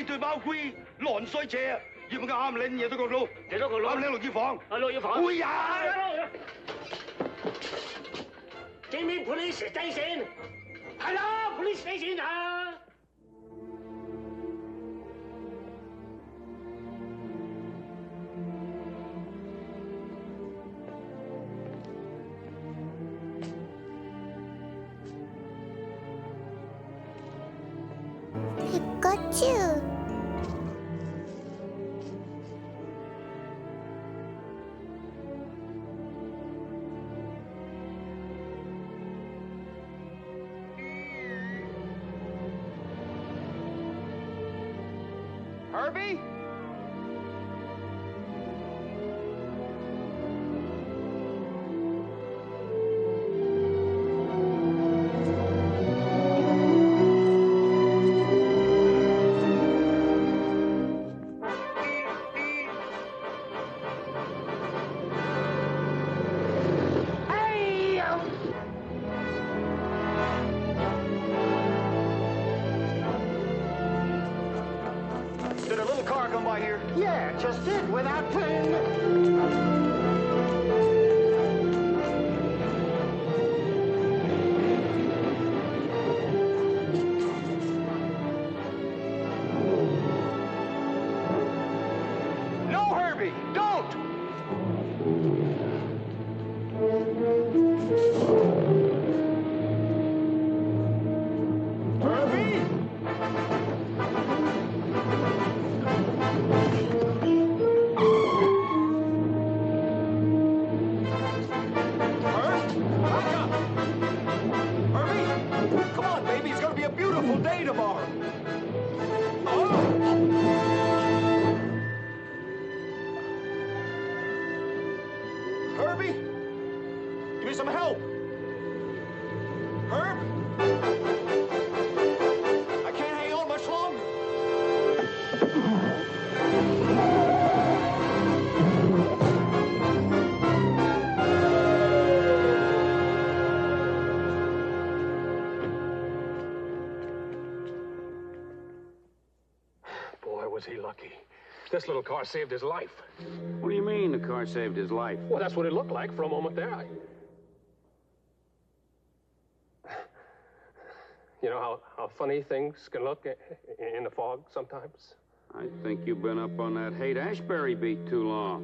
對貓龜狼衰車，要唔要啱領嘢都個佬？幾多個佬？啱領錄衣房。錄衣房。會啊！Give me police station. Hello, police station 啊！Pikachu. Herbie? Did a little car come by here? Yeah, just did without paying. No, Herbie, don't! Herbie? Come on, baby. It's going to be a beautiful day tomorrow. Oh! Herbie? Give me some help. Herb? I can't hang on much longer. Boy, was he lucky. This little car saved his life. What do you mean the car saved his life? Well, that's what it looked like for a moment there. You know how funny things can look in the fog sometimes? I think you've been up on that Haight-Ashbury beat too long.